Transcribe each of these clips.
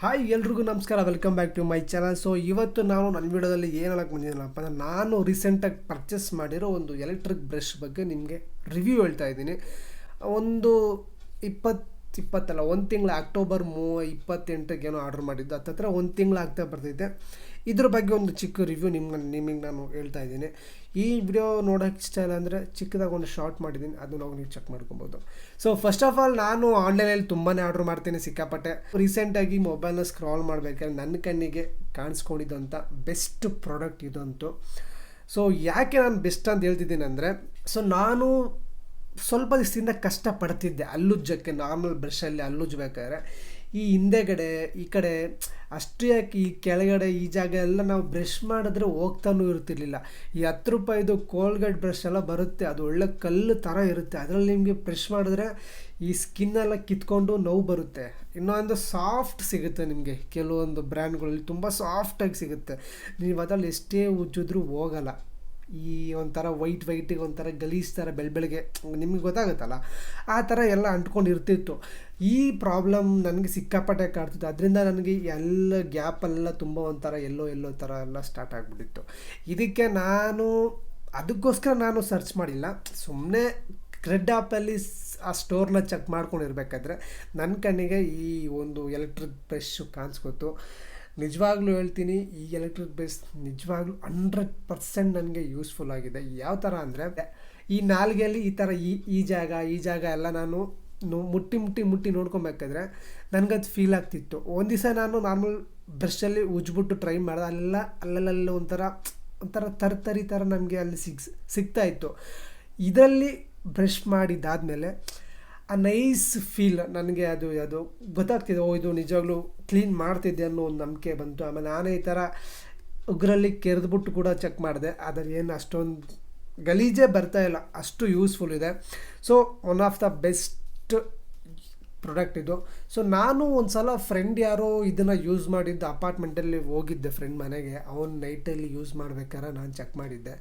Hi ಎಲ್ರಿಗೂ ನಮಸ್ಕಾರ, welcome back to my channel. So ಇವತ್ತು ನಾನು ನನ್ನ ವಿಡಿಯೋದಲ್ಲಿ ಏನು ಹೇಳಕ್ಕೆ ಬಂದಿದ್ದೀನಪ್ಪ ಅಂದರೆ, ನಾನು ರೀಸೆಂಟಾಗಿ ಪರ್ಚೇಸ್ ಮಾಡಿರೋ ಒಂದು ಎಲೆಕ್ಟ್ರಿಕ್ ಬ್ರಷ್ ಬಗ್ಗೆ ನಿಮಗೆ ರಿವ್ಯೂ ಹೇಳ್ತಾ ಇದ್ದೀನಿ. ಒಂದು ಇಪ್ಪತ್ತಲ್ಲ, ಒಂದು ತಿಂಗಳು ಅಕ್ಟೋಬರ್ 28ಗೆ ಏನೋ ಆರ್ಡರ್ ಮಾಡಿದ್ದು, ಹತ್ತತ್ರ ಒಂದು ತಿಂಗಳು ಆಗ್ತಾ ಬರ್ತೈತೆ. ಇದ್ರ ಬಗ್ಗೆ ಒಂದು ಚಿಕ್ಕ ರಿವ್ಯೂ ನಿಮಗೆ ನಾನು ಹೇಳ್ತಾ ಇದ್ದೀನಿ. ಈ ವಿಡಿಯೋ ನೋಡೋಕ್ಕೆ ಇಷ್ಟ ಇಲ್ಲ ಅಂದರೆ ಚಿಕ್ಕದಾಗಿ ಒಂದು ಶಾರ್ಟ್ ಮಾಡಿದ್ದೀನಿ, ಅದನ್ನು ನಾವು ನೀವು ಚೆಕ್ ಮಾಡ್ಕೊಬೋದು. ಸೊ ಫಸ್ಟ್ ಆಫ್ ಆಲ್, ನಾನು ಆನ್ಲೈನಲ್ಲಿ ತುಂಬಾ ಆರ್ಡ್ರ್ ಮಾಡ್ತೀನಿ ಸಿಕ್ಕಾಪಟ್ಟೆ. ರೀಸೆಂಟಾಗಿ ಮೊಬೈಲ್ನ ಸ್ಕ್ರಾಲ್ ಮಾಡಬೇಕಾದ್ರೆ ನನ್ನ ಕಣ್ಣಿಗೆ ಕಾಣಿಸ್ಕೊಂಡಿದ್ದಂಥ ಬೆಸ್ಟ್ ಪ್ರಾಡಕ್ಟ್ ಇದಂತು. ಸೊ ಯಾಕೆ ನಾನು ಬೆಸ್ಟ್ ಅಂತ ಹೇಳ್ತಿದ್ದೀನಿ ಅಂದರೆ, ಸೊ ನಾನು ಸ್ವಲ್ಪ ದಿವಸದಿಂದ ಕಷ್ಟಪಡ್ತಿದ್ದೆ ಹಲ್ಲುಜ್ಜಕ್ಕೆ. ನಾರ್ಮಲ್ ಬ್ರಷಲ್ಲಿ ಹಲ್ಲುಜ್ಬೇಕಾದ್ರೆ ಈ ಹಿಂದೆಗಡೆ ಈ ಕಡೆ ಅಷ್ಟು ಯಾಕೆ ಈ ಕೆಳಗಡೆ ಈ ಜಾಗ ಎಲ್ಲ ನಾವು ಬ್ರಷ್ ಮಾಡಿದ್ರೆ ಹೋಗ್ತಾನೂ ಇರ್ತಿರ್ಲಿಲ್ಲ. ಈ 10 ರೂಪಾಯಿದು ಕೋಲ್ಗೇಟ್ ಬ್ರಷ್ ಎಲ್ಲ ಬರುತ್ತೆ, ಅದು ಒಳ್ಳೆ ಕಲ್ಲು ಥರ ಇರುತ್ತೆ. ಅದರಲ್ಲಿ ನಿಮಗೆ ಬ್ರಷ್ ಮಾಡಿದ್ರೆ ಈ ಸ್ಕಿನ್ನೆಲ್ಲ ಕಿತ್ಕೊಂಡು ನೋವು ಬರುತ್ತೆ. ಇನ್ನೊಂದು ಸಾಫ್ಟ್ ಸಿಗುತ್ತೆ ನಿಮಗೆ, ಕೆಲವೊಂದು ಬ್ರ್ಯಾಂಡ್ಗಳಲ್ಲಿ ತುಂಬ ಸಾಫ್ಟಾಗಿ ಸಿಗುತ್ತೆ. ನೀವು ಅದರಲ್ಲಿ ಎಷ್ಟೇ ಉಜ್ಜಿದ್ರೂ ಹೋಗಲ್ಲ. ಈ ಒಂಥರ ವೈಟಿಗೆ ಒಂಥರ ಗಲೀಜ್ ಥರ ಬೆಳಗ್ಗೆ ನಿಮಗೆ ಗೊತ್ತಾಗುತ್ತಲ್ಲ, ಆ ಥರ ಎಲ್ಲ ಅಂಟ್ಕೊಂಡಿರ್ತಿತ್ತು. ಈ ಪ್ರಾಬ್ಲಮ್ ನನಗೆ ಸಿಕ್ಕಾಪಟ್ಟೆ ಕಾಡ್ತಿತ್ತು. ಅದರಿಂದ ನನಗೆ ಎಲ್ಲ ಗ್ಯಾಪೆಲ್ಲ ತುಂಬ ಒಂಥರ ಎಲ್ಲೋ ಥರ ಎಲ್ಲ ಸ್ಟಾರ್ಟ್ ಆಗಿಬಿಟ್ಟಿತ್ತು. ಇದಕ್ಕೆ ಅದಕ್ಕೋಸ್ಕರ ನಾನು ಸರ್ಚ್ ಮಾಡಿಲ್ಲ, ಸುಮ್ಮನೆ ಕ್ರೆಡ್ ಆ್ಯಪಲ್ಲಿ ಆ ಸ್ಟೋರ್ನ ಚೆಕ್ ಮಾಡ್ಕೊಂಡಿರ್ಬೇಕಾದ್ರೆ ನನ್ನ ಕಣ್ಣಿಗೆ ಈ ಒಂದು ಎಲೆಕ್ಟ್ರಿಕ್ ಬ್ರಷ್ ಕಾಣಿಸ್ಕೊತು. ನಿಜವಾಗ್ಲೂ ಹೇಳ್ತೀನಿ, ಈ ಎಲೆಕ್ಟ್ರಿಕ್ ಬ್ರಷ್ ನಿಜವಾಗ್ಲೂ 100% ನನಗೆ ಯೂಸ್ಫುಲ್ ಆಗಿದೆ. ಯಾವ ಥರ ಅಂದರೆ, ಈ ನಾಲ್ಗೆಯಲ್ಲಿ ಈ ಥರ ಈ ಜಾಗ ಎಲ್ಲ ನಾನು ಮುಟ್ಟಿ ನೋಡ್ಕೊಬೇಕಾದ್ರೆ ನನಗದು ಫೀಲ್ ಆಗ್ತಿತ್ತು. ಒಂದು ದಿವಸ ನಾನು ನಾರ್ಮಲ್ ಬ್ರಷಲ್ಲಿ ಉಜ್ಬಿಟ್ಟು ಟ್ರೈ ಮಾಡಿದೆ, ಅಲ್ಲೆಲ್ಲ ಒಂಥರ ತರ್ತರಿ ಥರ ನಮಗೆ ಅಲ್ಲಿ ಸಿಗ್ತಾಯಿತ್ತು. ಇದರಲ್ಲಿ ಬ್ರಷ್ ಮಾಡಿದ್ದಾದಮೇಲೆ ಆ ನೈಸ್ ಫೀಲ್ ನನಗೆ ಅದು ಗೊತ್ತಾಗ್ತಿದೆ. ಇದು ನಿಜವಾಗ್ಲೂ ಕ್ಲೀನ್ ಮಾಡ್ತಿದ್ದೆ ಅನ್ನೋ ಒಂದು ನಂಬಿಕೆ ಬಂತು. ಆಮೇಲೆ ನಾನೇ ಈ ಥರ ಉಗ್ರಲ್ಲಿ ಕೆರೆದ್ಬಿಟ್ಟು ಕೂಡ ಚೆಕ್ ಮಾಡಿದೆ, ಆದರೆ ಏನು ಅಷ್ಟೊಂದು ಗಲೀಜೇ ಬರ್ತಾಯಿಲ್ಲ, ಅಷ್ಟು ಯೂಸ್ಫುಲ್ ಇದೆ. So one of the best product ಇದು. ಸೊ ನಾನು ಒಂದು ಸಲ ಫ್ರೆಂಡ್ ಯಾರೋ ಇದನ್ನು ಯೂಸ್ ಮಾಡಿದ್ದು, ಅಪಾರ್ಟ್ಮೆಂಟಲ್ಲಿ ಹೋಗಿದ್ದೆ ಫ್ರೆಂಡ್ ಮನೆಗೆ. ಅವನು ನೈಟಲ್ಲಿ ಯೂಸ್ ಮಾಡ್ಬೇಕಾದ್ರೆ ನಾನು ಚೆಕ್ ಮಾಡಿದ್ದೆ.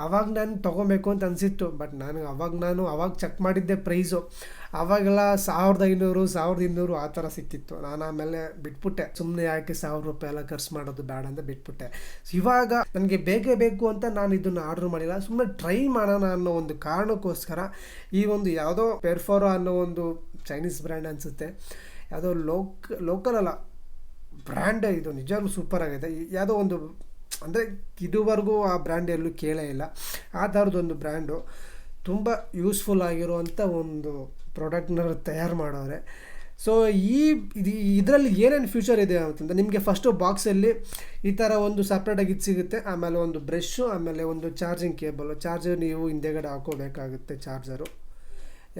ಆವಾಗ ನಾನು ತೊಗೊಬೇಕು ಅಂತ ಅನಿಸಿತ್ತು, ಬಟ್ ಅವಾಗ ಚೆಕ್ ಮಾಡಿದ್ದೆ ಪ್ರೈಸು. ಆವಾಗೆಲ್ಲ 1500 ಆ ಥರ ಸಿಕ್ತಿತ್ತು. ನಾನು ಆಮೇಲೆ ಬಿಟ್ಬಿಟ್ಟೆ, ಸುಮ್ಮನೆ ಯಾಕೆ 1000 ರೂಪಾಯಿ ಎಲ್ಲ ಖರ್ಚು ಮಾಡೋದು ಬೇಡ ಅಂತ ಬಿಟ್ಬಿಟ್ಟೆ. ಇವಾಗ ನನಗೆ ಬೇಕೇ ಬೇಕು ಅಂತ ನಾನು ಇದನ್ನು ಆರ್ಡ್ರ್ ಮಾಡಿಲ್ಲ, ಸುಮ್ಮನೆ ಟ್ರೈ ಮಾಡೋಣ ಅನ್ನೋ ಒಂದು ಕಾರಣಕ್ಕೋಸ್ಕರ ಈ ಒಂದು ಯಾವುದೋ ಪೆರ್ಫೋರೋ ಅನ್ನೋ ಒಂದು ಚೈನೀಸ್ ಬ್ರ್ಯಾಂಡ್ ಅನಿಸುತ್ತೆ, ಯಾವುದೋ ಲೋಕಲ್ ಅಲ್ಲ ಬ್ರ್ಯಾಂಡ್, ಇದು ನಿಜವಾಗ್ಲೂ ಸೂಪರ್ ಆಗಿದೆ. ಯಾವುದೋ ಒಂದು ಅಂದರೆ ಇದುವರೆಗೂ ಆ ಬ್ರ್ಯಾಂಡ್ ಎಲ್ಲೂ ಕೇಳೇ ಇಲ್ಲ, ಆ ಥರದ್ದೊಂದು ಬ್ರ್ಯಾಂಡು ತುಂಬ ಯೂಸ್ಫುಲ್ ಆಗಿರುವಂಥ ಒಂದು ಪ್ರಾಡಕ್ಟ್ನ ತಯಾರು ಮಾಡೋರೆ. ಸೊ ಇದರಲ್ಲಿ ಏನೇನು ಫ್ಯೂಚರ್ ಇದೆ ಅಂತಂದರೆ, ನಿಮಗೆ ಫಸ್ಟು ಬಾಕ್ಸಲ್ಲಿ ಈ ಥರ ಒಂದು ಸಪ್ರೇಟಾಗಿ ಇದು ಸಿಗುತ್ತೆ, ಆಮೇಲೆ ಒಂದು ಬ್ರಷ್ಷು, ಆಮೇಲೆ ಒಂದು ಚಾರ್ಜಿಂಗ್ ಕೇಬಲು. ಚಾರ್ಜರ್ ನೀವು ಹಿಂದೆಗಡೆ ಹಾಕೋಬೇಕಾಗುತ್ತೆ. ಚಾರ್ಜರು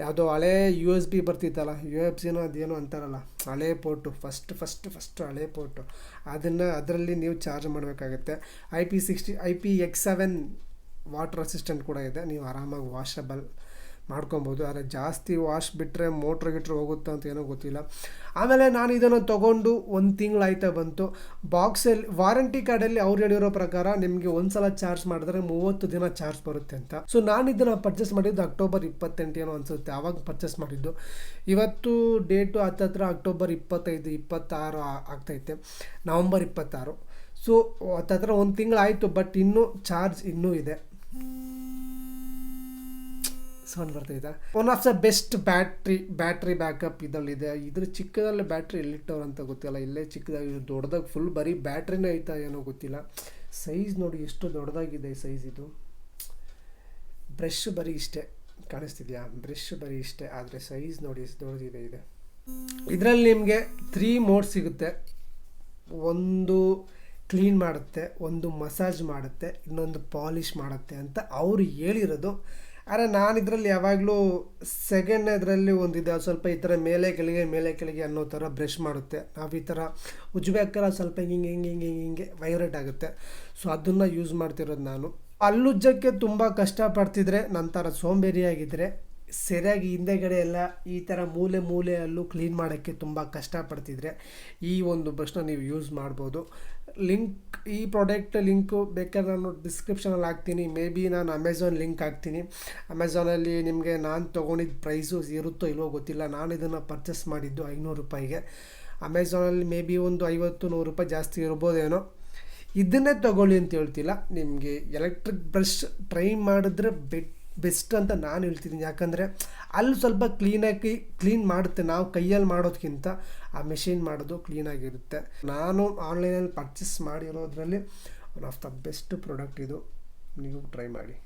ಯಾವುದೋ ಹಳೇ USB ಬರ್ತಿತ್ತಲ್ಲ, UFC ಅದೇನೋ ಅಂತಾರಲ್ಲ, ಹಳೇ ಪೋರ್ಟು, ಫಸ್ಟ್ ಹಳೇ ಪೋರ್ಟು, ಅದರಲ್ಲಿ ನೀವು ಚಾರ್ಜ್ ಮಾಡಬೇಕಾಗುತ್ತೆ. IP67 ವಾಟರ್ ಅಸಿಸ್ಟೆಂಟ್ ಕೂಡ ಇದೆ, ನೀವು ಆರಾಮಾಗಿ ವಾಷಬಲ್ ಮಾಡ್ಕೊಬೋದು. ಆದರೆ ಜಾಸ್ತಿ ವಾಶ್ ಬಿಟ್ಟರೆ ಮೋಟ್ರ್ ಹೋಗುತ್ತಾ ಅಂತ ಏನೋ ಗೊತ್ತಿಲ್ಲ. ಆಮೇಲೆ ನಾನು ಇದನ್ನು ತೊಗೊಂಡು 1 ತಿಂಗಳಾಯ್ತಾ ಬಂತು. ಬಾಕ್ಸಲ್ಲಿ ವಾರಂಟಿ ಕಾರ್ಡಲ್ಲಿ ಅವ್ರು ಹೇಳಿರೋ ಪ್ರಕಾರ ನಿಮಗೆ ಒಂದು ಸಲ ಚಾರ್ಜ್ ಮಾಡಿದ್ರೆ 30 ದಿನ ಚಾರ್ಜ್ ಬರುತ್ತೆ ಅಂತ. ಸೊ ನಾನು ಇದನ್ನು ಪರ್ಚೇಸ್ ಮಾಡಿದ್ದು ಅಕ್ಟೋಬರ್ 28 ಏನೋ ಅನಿಸುತ್ತೆ, ಆವಾಗ ಪರ್ಚೇಸ್ ಮಾಡಿದ್ದು. ಇವತ್ತು ಡೇಟು ಹತ್ತತ್ರ ಅಕ್ಟೋಬರ್ 25, 26 ಆಗ್ತೈತೆ, ನವಂಬರ್ 26. ಸೊ ಹತ್ತತ್ರ 1 ತಿಂಗಳಾಯಿತು, ಬಟ್ ಇನ್ನೂ ಚಾರ್ಜ್ ಇನ್ನೂ ಇದೆ. ಸೌಂಡ್ ಬರ್ತೈತಾ? One of the best battery backup ಇದರಲ್ಲಿದೆ. ಇದ್ರ ಚಿಕ್ಕದಲ್ಲಿ ಬ್ಯಾಟ್ರಿ ಎಲ್ಲಿಟ್ಟವ್ರು ಅಂತ ಗೊತ್ತಿಲ್ಲ, ಇಲ್ಲೇ ಚಿಕ್ಕದಾಗಿ, ದೊಡ್ಡದಾಗಿ ಫುಲ್ ಬರೀ ಬ್ಯಾಟ್ರಿನೇ ಐತಾ ಏನೋ ಗೊತ್ತಿಲ್ಲ. ಸೈಜ್ ನೋಡಿ ಎಷ್ಟು ದೊಡ್ಡದಾಗಿದೆ ಸೈಜ್. ಇದು ಬ್ರಷ್ ಬರೀ ಇಷ್ಟೇ ಕಾಣಿಸ್ತಿದೆಯಾ? ಬ್ರಷ್ ಬರೀ ಇಷ್ಟೇ, ಆದರೆ ಸೈಜ್ ನೋಡಿ ಎಷ್ಟು ದೊಡ್ಡದಿದೆ. ಇದರಲ್ಲಿ ನಿಮಗೆ 3 ಮೋಡ್ ಸಿಗುತ್ತೆ. ಒಂದು ಕ್ಲೀನ್ ಮಾಡುತ್ತೆ, ಒಂದು ಮಸಾಜ್ ಮಾಡುತ್ತೆ, ಇನ್ನೊಂದು ಪಾಲಿಷ್ ಮಾಡುತ್ತೆ ಅಂತ ಅವರು ಹೇಳಿರೋದು. ಆದರೆ ನಾನು ಇದರಲ್ಲಿ ಯಾವಾಗಲೂ ಇದರಲ್ಲಿ ಒಂದಿದೆ, ಸ್ವಲ್ಪ ಈ ಥರ ಮೇಲೆ ಕೆಳಗೆ ಅನ್ನೋ ಥರ ಬ್ರಷ್ ಮಾಡುತ್ತೆ. ನಾವು ಈ ಥರ ಉಜ್ಬೇಕಾದ್ರೆ ಸ್ವಲ್ಪ ಹಿಂಗೆ ವೈಬ್ರೇಟ್ ಆಗುತ್ತೆ. ಸೊ ಅದನ್ನು ಯೂಸ್ ಮಾಡ್ತಿರೋದು ನಾನು. ಹಲ್ಲುಜ್ಜಕ್ಕೆ ತುಂಬ ಕಷ್ಟಪಡ್ತಿದ್ರೆ, ನಂತರ ಸೋಂಬೇರಿಯಾಗಿದ್ದರೆ, ಸರಿಯಾಗಿ ಹಿಂದೆಗಡೆ ಎಲ್ಲ ಈ ಥರ ಮೂಲೆಯಲ್ಲೂ ಕ್ಲೀನ್ ಮಾಡೋಕ್ಕೆ ತುಂಬ ಕಷ್ಟಪಡ್ತಿದ್ರೆ ಈ ಒಂದು ಬ್ರಷ್ನ ನೀವು ಯೂಸ್ ಮಾಡ್ಬೋದು. ಈ ಪ್ರಾಡಕ್ಟ್ ಲಿಂಕು ಬೇಕಾದ್ರೆ ನಾನು ಡಿಸ್ಕ್ರಿಪ್ಷನಲ್ಲಿ ಹಾಕ್ತೀನಿ. ಮೇ ಬಿ ನಾನು ಅಮೆಝಾನ್ ಲಿಂಕ್ ಹಾಕ್ತೀನಿ. ಅಮೆಝಾನಲ್ಲಿ ನಿಮಗೆ ನಾನು ತೊಗೊಂಡಿದ್ದ ಪ್ರೈಸು ಇರುತ್ತೋ ಇಲ್ವೋ ಗೊತ್ತಿಲ್ಲ. ನಾನು ಇದನ್ನು ಪರ್ಚೇಸ್ ಮಾಡಿದ್ದು 500 ರೂಪಾಯಿಗೆ. ಅಮೆಝಾನಲ್ಲಿ ಮೇ ಬಿ ಒಂದು 50-100 ರೂಪಾಯಿ ಜಾಸ್ತಿ ಇರ್ಬೋದೇನೋ. ಇದನ್ನೇ ತೊಗೊಳ್ಳಿ ಅಂತ ಹೇಳ್ತಿಲ್ಲ, ನಿಮಗೆ ಎಲೆಕ್ಟ್ರಿಕ್ ಬ್ರಷ್ ಟ್ರೈ ಮಾಡಿದ್ರೆ ಬೆಸ್ಟ್ ಅಂತ ನಾನು ಹೇಳ್ತಿದ್ದೀನಿ. ಯಾಕಂದರೆ ಅಲ್ಲಿ ಸ್ವಲ್ಪ ಕ್ಲೀನ್ ಮಾಡುತ್ತೆ, ನಾವು ಕೈಯಲ್ಲಿ ಮಾಡೋದಕ್ಕಿಂತ ಆ ಮೆಷಿನ್ ಮಾಡೋದು ಕ್ಲೀನಾಗಿರುತ್ತೆ. ನಾನು ಆನ್ಲೈನಲ್ಲಿ ಪರ್ಚೇಸ್ ಮಾಡಿರೋದ್ರಲ್ಲಿ one of the best product ಇದು, ನೀವು ಟ್ರೈ ಮಾಡಿ.